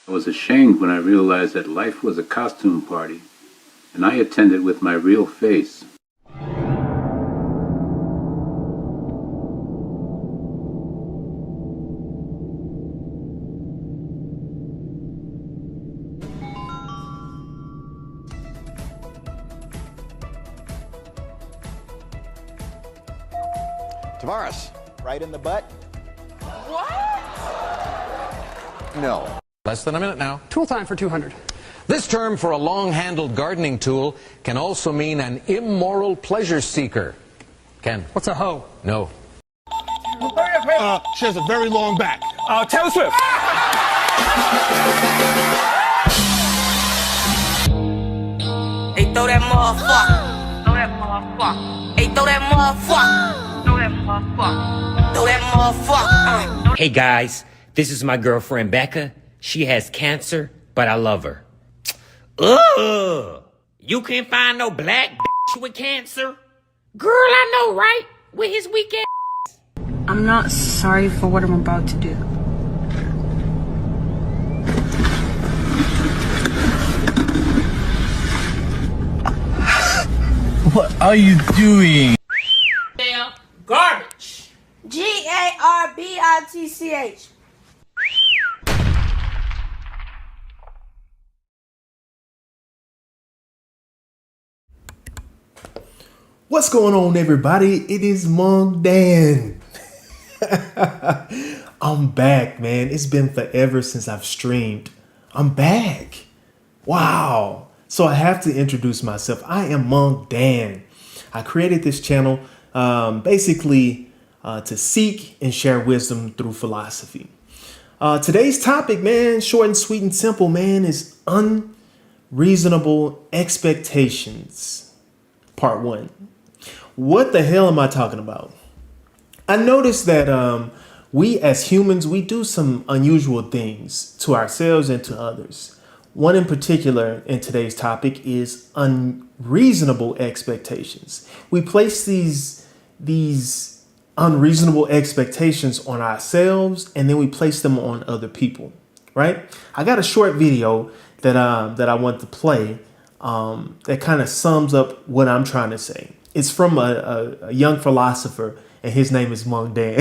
I was ashamed when I realized that life was a costume party, and I attended with my real face. Tavares, right in the butt? What? No. Less than a minute now. Tool time for 200. This term for a long-handled gardening tool can also mean an immoral pleasure seeker. Ken? What's a hoe? No. She has a very long back. Taylor Swift. Hey, throw that motherfucker. Throw that motherfucker. Hey, throw that motherfucker. Throw that motherfucker. Throw that motherfucker. Hey guys, this is my girlfriend Becca. She has cancer, but I love her. Ugh! You can't find no black bitch with cancer? Girl, I know, right? With his weak ass. I'm not sorry for what I'm about to do. What are you doing? Damn garbage. Garbitch. What's going on, everybody? It is Monk Dan. I'm back, man. It's been forever since I've streamed. I'm back. Wow. So I have to introduce myself. I am Monk Dan. I created this channel basically to seek and share wisdom through philosophy. Today's topic, man, short and sweet and simple, man, is unreasonable expectations. Part 1. What the hell am I talking about? I noticed that we as humans, we do some unusual things to ourselves and to others. One in particular in today's topic is unreasonable expectations. We place these unreasonable expectations on ourselves, and then we place them on other people, right? I got a short video that I want to play that kind of sums up what I'm trying to say. It's from a young philosopher, and his name is Monk Dan.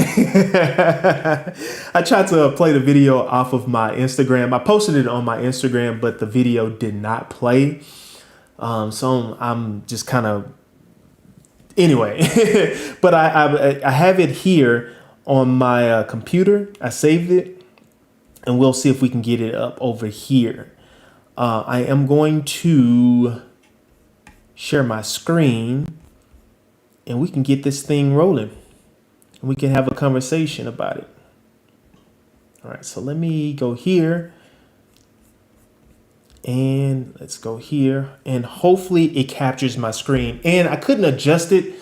I tried to play the video off of my Instagram. I posted it on my Instagram, but the video did not play. So I'm just kind of, anyway. But I have it here on my computer. I saved it, and we'll see if we can get it up over here. I am going to share my screen, and we can get this thing rolling, and we can have a conversation about it. All right, so let me go here, and let's go here, and hopefully it captures my screen. And I couldn't adjust it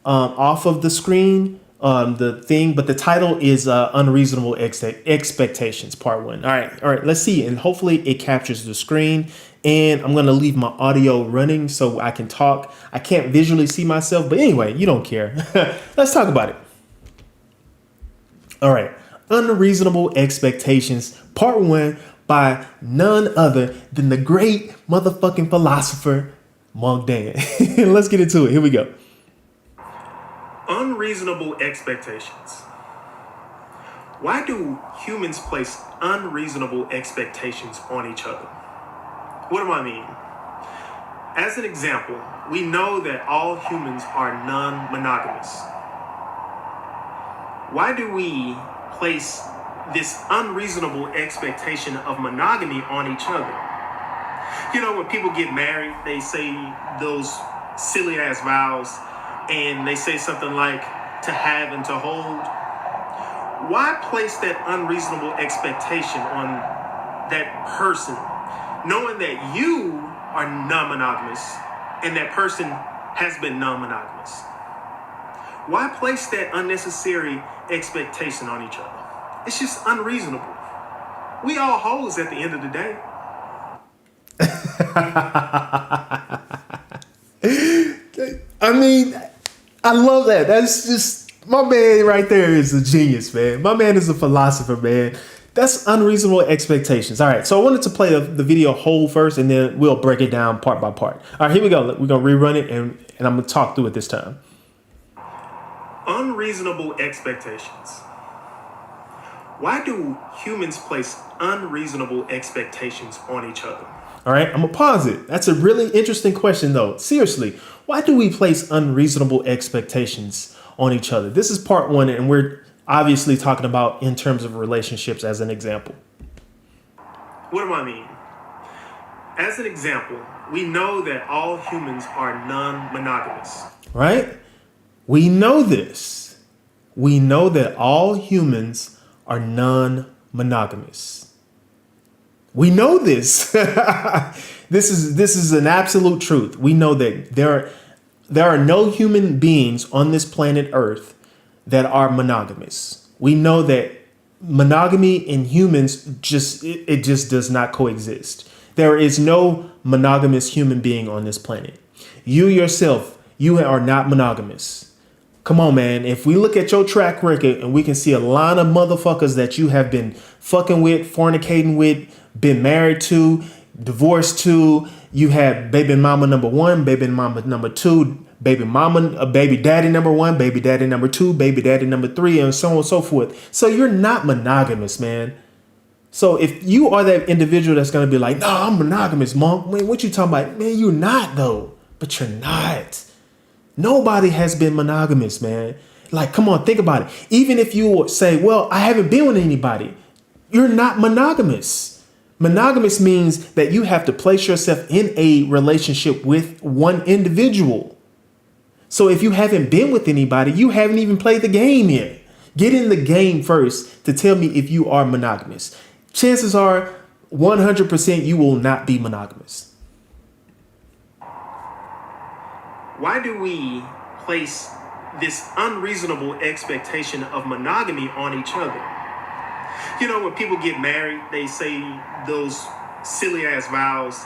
off of the screen, the thing, but the title is Unreasonable Expectations, Part 1. All right, let's see, and hopefully it captures the screen. And I'm going to leave my audio running so I can talk. I can't visually see myself, but anyway, you don't care. Let's talk about it. All right. Unreasonable Expectations, Part 1 by none other than the great motherfucking philosopher, Monk Dan. Let's get into it. Here we go. Unreasonable expectations. Why do humans place unreasonable expectations on each other? What do I mean? As an example, we know that all humans are non-monogamous. Why do we place this unreasonable expectation of monogamy on each other? You know, when people get married, they say those silly ass vows, and they say something like to have and to hold. Why place that unreasonable expectation on that person, knowing that you are non-monogamous and that person has been non-monogamous? Why place that unnecessary expectation on each other? It's just unreasonable. We all hoes at the end of the day. I mean, I love that. That's just, my man right there is a genius, man. My man is a philosopher, man. That's unreasonable expectations. All right, so I wanted to play the video whole first, and then we'll break it down part by part. All right, here we go. We're going to rerun it, and I'm going to talk through it this time. Unreasonable expectations. Why do humans place unreasonable expectations on each other? All right, I'm going to pause it. That's a really interesting question, though. Seriously, why do we place unreasonable expectations on each other? This is part one, and we're obviously talking about in terms of relationships as an example. What do I mean? As an example, we know that all humans are non-monogamous. Right? We know this. We know that all humans are non-monogamous. We know this. This is an absolute truth. We know that there are no human beings on this planet Earth that are monogamous. We know that monogamy and humans just does not coexist. There is no monogamous human being on this planet. You yourself, you are not monogamous. Come on, man. If we look at your track record and we can see a line of motherfuckers that you have been fucking with, fornicating with, been married to, divorced to, you have baby mama number 1, baby mama number 2, baby mama, baby daddy number 1, baby daddy number 2, baby daddy number 3, and so on and so forth. So you're not monogamous, man. So if you are that individual that's going to be like, no, I'm monogamous, monk. Man, what you talking about? Man, you're not, though. But you're not. Nobody has been monogamous, man. Like, come on, think about it. Even if you say, well, I haven't been with anybody, you're not monogamous. Monogamous means that you have to place yourself in a relationship with one individual. So if you haven't been with anybody, you haven't even played the game yet. Get in the game first to tell me if you are monogamous. Chances are 100% you will not be monogamous. Why do we place this unreasonable expectation of monogamy on each other? You know, when people get married, they say those silly ass vows,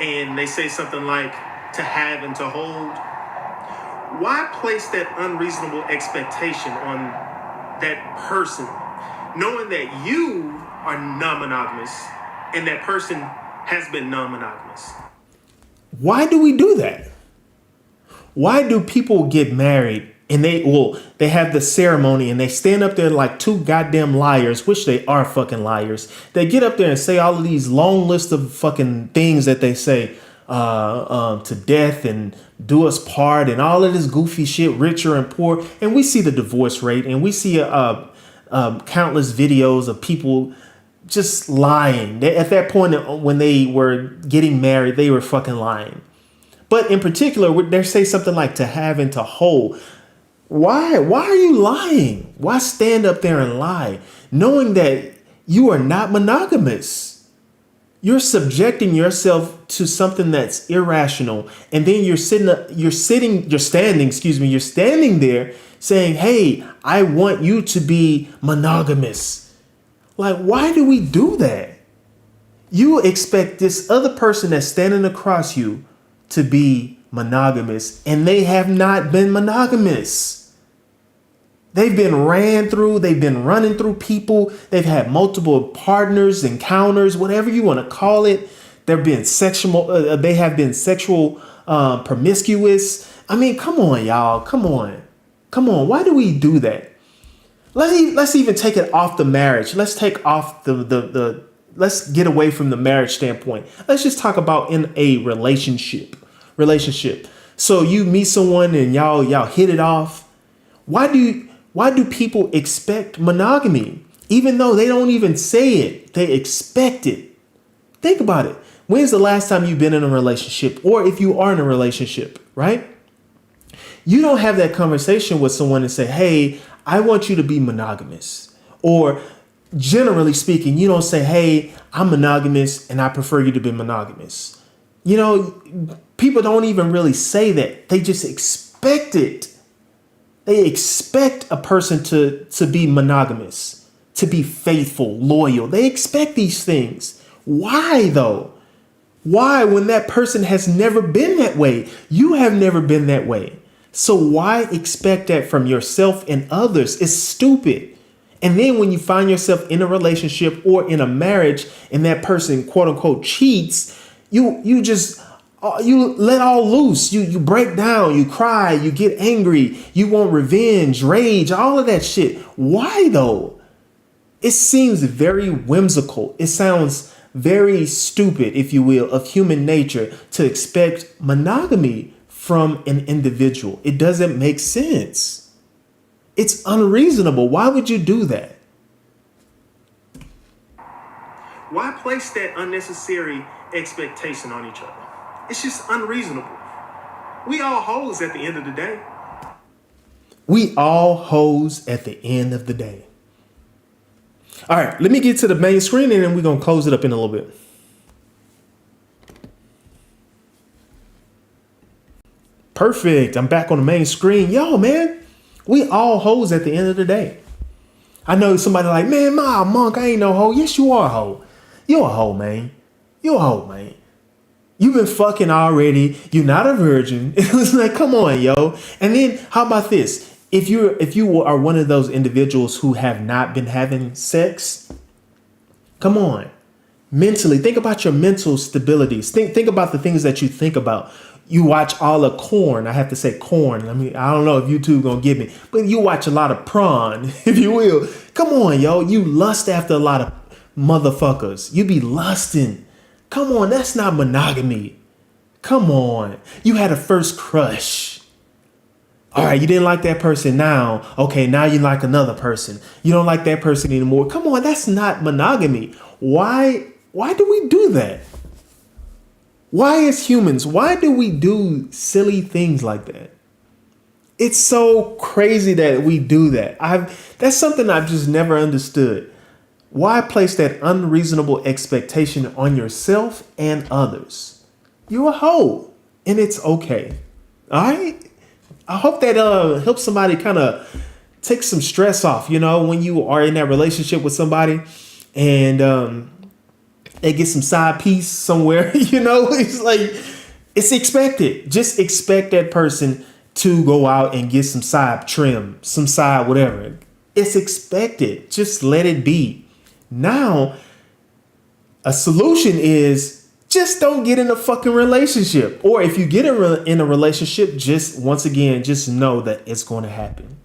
and they say something like to have and to hold. Why place that unreasonable expectation on that person, knowing that you are non-monogamous and that person has been non-monogamous? Why do we do that? Why do people get married and they have the ceremony and they stand up there like two goddamn liars, which they are fucking liars. They get up there and say all of these long list of fucking things that they say to death and do us part and all of this goofy shit, richer and poor. And we see the divorce rate and we see countless videos of people just lying. At that point when they were getting married, they were fucking lying. But in particular, they say something like to have and to hold. Why? Why are you lying? Why stand up there and lie, knowing that you are not monogamous? You're subjecting yourself to something that's irrational, and then you're standing there saying, "Hey, I want you to be monogamous." Like, why do we do that? You expect this other person that's standing across you to be monogamous, and they have not been monogamous. They've been running through people. They've had multiple partners, encounters, whatever you want to call it. They have been sexual promiscuous. I mean, come on, y'all. Come on. Why do we do that? Let's even take it off the marriage. Let's take off let's get away from the marriage standpoint. Let's just talk about in a relationship. So you meet someone and y'all hit it off. Why do people expect monogamy? Even though they don't even say it, they expect it. Think about it. When's the last time you've been in a relationship, or if you are in a relationship, right? You don't have that conversation with someone and say, "Hey, I want you to be monogamous." Or generally speaking, you don't say, "Hey, I'm monogamous and I prefer you to be monogamous." You know, people don't even really say that. They just expect it. They expect a person to be monogamous, to be faithful, loyal. They expect these things. Why though? Why, when that person has never been that way? You have never been that way. So why expect that from yourself and others? It's stupid. And then when you find yourself in a relationship or in a marriage and that person quote unquote cheats, you just you let all loose. You break down, you cry, you get angry, you want revenge, rage, all of that shit. Why though? It seems very whimsical. It sounds very stupid, if you will, of human nature to expect monogamy from an individual. It doesn't make sense. It's unreasonable. Why would you do that? Why place that unnecessary expectation on each other? It's just unreasonable. We all hoes at the end of the day. We all hoes at the end of the day. All right, let me get to the main screen and then we're going to close it up in a little bit. Perfect. I'm back on the main screen. Yo, man, we all hoes at the end of the day. I know somebody like, man, my monk, I ain't no hoe. Yes, you are a hoe. You a hoe, man. You a hoe, man. You've been fucking already. You're not a virgin. It was like, come on, yo. And then how about this? If you are one of those individuals who have not been having sex, come on. Mentally, think about your mental stabilities. Think about the things that you think about. You watch all the corn. I have to say corn. I don't know if YouTube gonna get me, but you watch a lot of prawn, if you will. Come on, yo. You lust after a lot of motherfuckers. You be lusting. Come on, that's not monogamy. Come on. You had a first crush. All right, you didn't like that person now. Okay, now you like another person. You don't like that person anymore. Come on, that's not monogamy. Why do we do that? Why as humans, why do we do silly things like that? It's so crazy that we do that. That's something I've just never understood. Why place that unreasonable expectation on yourself and others? You're a hoe, and it's okay. All right? I hope that helps somebody kind of take some stress off, you know, when you are in that relationship with somebody and they get some side piece somewhere, you know, it's like, it's expected. Just expect that person to go out and get some side trim, some side whatever. It's expected. Just let it be. Now, a solution is just don't get in a fucking relationship. Or if you get in a relationship, just once again, just know that it's going to happen.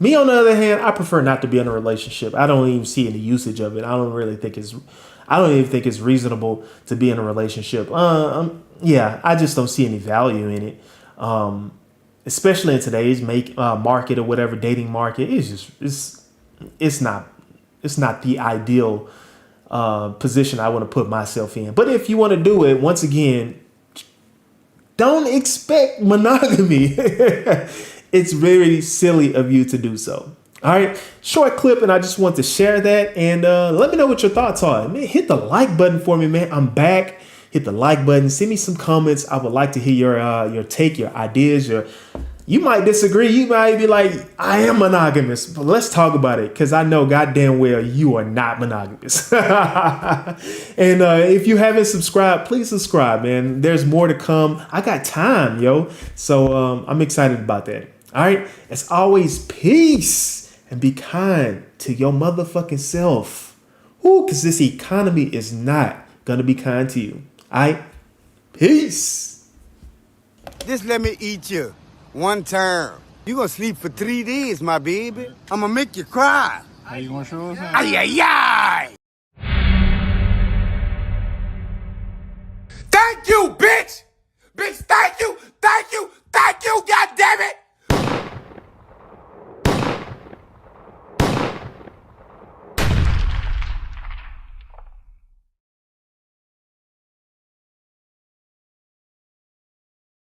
Me, on the other hand, I prefer not to be in a relationship. I don't even see any usage of it. I don't even think it's reasonable to be in a relationship. Yeah, I just don't see any value in it. Especially in today's market or whatever, dating market. It's not the ideal position I want to put myself in. But if you want to do it, once again, don't expect monogamy. It's very silly of you to do so. All right, short clip, and I just want to share that and let me know what your thoughts are. Man, hit the like button for me, man. I'm back. Hit the like button. Send me some comments. I would like to hear your take, your ideas. You might disagree. You might be like, I am monogamous, but let's talk about it because I know goddamn well you are not monogamous. And if you haven't subscribed, please subscribe, man. There's more to come. I got time, yo. So I'm excited about that. All right. As always, peace and be kind to your motherfucking self. Ooh, because this economy is not going to be kind to you. All right. Peace. Just let me eat you. One term. You gonna sleep for 3 days, my baby. I'm gonna make you cry. How you gonna show us? Ay, ay, ay!